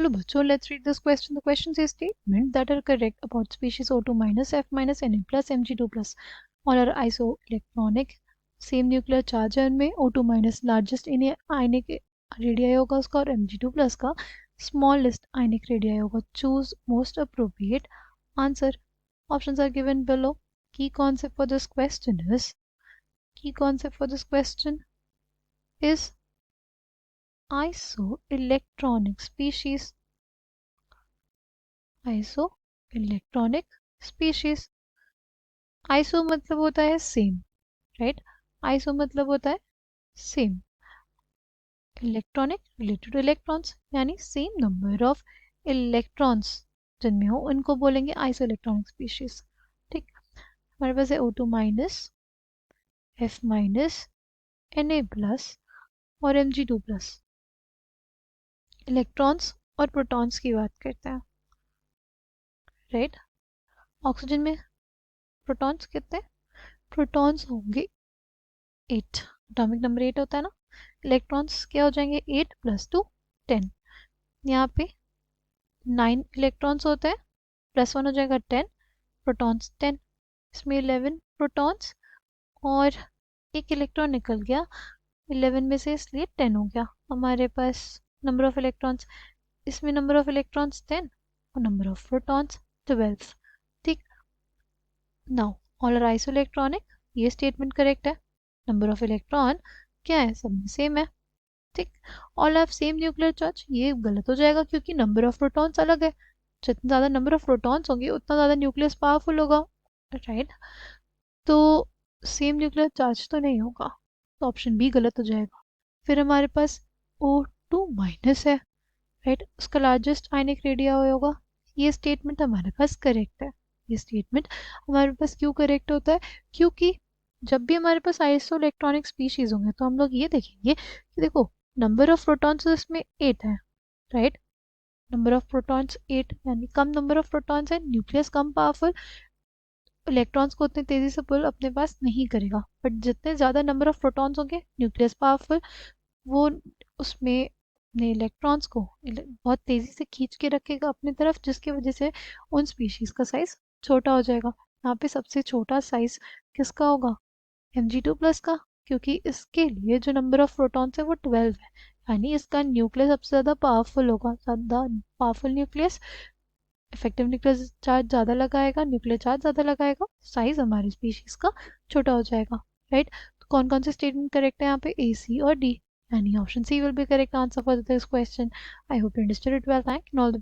चलो बच्चों, let's read this question. The question says statement that are correct about species O2 minus F minus Na plus Mg2 plus all are isoelectronic, same nuclear charge है उनमें. O2 minus largest आयनिक radii होगा उसका, और Mg2 plus का smallest ionic radii होगा. Choose most appropriate answer. Options are given below. Key concept for this question is isoelectronic species. isoelectronic species. Iso मतलब होता है सेम, राइट. आइसो मतलब होता है same. Electronic related two electrons, यानी same number of electrons जिनमें हो उनको बोलेंगे आइसो इलेक्ट्रॉनिक स्पीशीज. ठीक. हमारे पास है O2 minus, F minus, Na plus और Mg2 प्लस. इलेक्ट्रॉन्स और प्रोटॉन्स की बात करते हैं, राइट. ऑक्सीजन में प्रोटॉन्स कितने? प्रोटॉन्स होंगे 8. एटॉमिक नंबर 8 होता है ना. इलेक्ट्रॉन्स क्या हो जाएंगे? 8 प्लस 2 10. यहाँ पे 9 इलेक्ट्रॉन्स होते हैं, प्लस 1 हो जाएगा 10. प्रोटॉन्स 10. इसमें 11 प्रोटॉन्स और एक इलेक्ट्रॉन निकल गया 11 में से, इसलिए 10 हो गया हमारे पास नंबर ऑफ इलेक्ट्रॉन्स. इसमें नंबर ऑफ इलेक्ट्रॉन्स 10 और नंबर ऑफ प्रोटॉन्स 12. ठीक. नाउ ऑल आर आइसोइलेक्ट्रॉनिक, ये स्टेटमेंट करेक्ट है. नंबर ऑफ इलेक्ट्रॉन क्या है? सब में सेम है. ठीक. All have same nuclear charge, ये गलत हो जाएगा क्योंकि नंबर ऑफ प्रोटॉन्स अलग है. जितना ज़्यादा नंबर ऑफ प्रोटॉन्स होंगे उतना ज़्यादा न्यूक्लियस पावरफुल होगा, राइट. तो सेम न्यूक्लियर चार्ज तो नहीं होगा, तो ऑप्शन बी गलत हो जाएगा. फिर हमारे पास O2 माइनस है, राइट. उसका लार्जेस्ट आयनिक रेडिया होगा. ये स्टेटमेंट हमारे पास करेक्ट है. ये स्टेटमेंट हमारे पास क्यों करेक्ट होता है? क्योंकि जब भी हमारे पास आइसो इलेक्ट्रॉनिक स्पीशीज होंगे तो हम लोग ये देखेंगे कि देखो नंबर ऑफ प्रोटॉन्स इसमें 8 है, राइट. नंबर ऑफ प्रोटॉन्स 8, यानी कम नंबर ऑफ प्रोटॉन्स है, न्यूक्लियस कम पावरफुल, इलेक्ट्रॉन्स को उतनी तेजी से पुल अपने पास नहीं करेगा. बट जितने ज़्यादा नंबर ऑफ प्रोटॉन्स होंगे, न्यूक्लियस पावरफुल, वो उसमें अपने इलेक्ट्रॉन्स को बहुत तेज़ी से खींच के रखेगा अपनी तरफ, जिसकी वजह से उन स्पीशीज़ का साइज़ छोटा हो जाएगा. यहाँ पे सबसे छोटा साइज़ किसका होगा? Mg2 प्लस का, क्योंकि इसके लिए जो नंबर ऑफ प्रोटॉन्स है वो 12 है, यानी इसका न्यूक्लियस सबसे ज़्यादा पावरफुल होगा. ज़्यादा powerful nucleus, effective nuclear charge ज़्यादा लगाएगा, न्यूक्लियर चार्ज ज़्यादा लगाएगा, साइज हमारी स्पीशीज़ का छोटा हो जाएगा, राइट. तो कौन कौन से स्टेटमेंट करेक्ट है यहाँ पे? A, C और D, यानी option C will be correct answer for this question. I hope you understood it well. Thank you. All the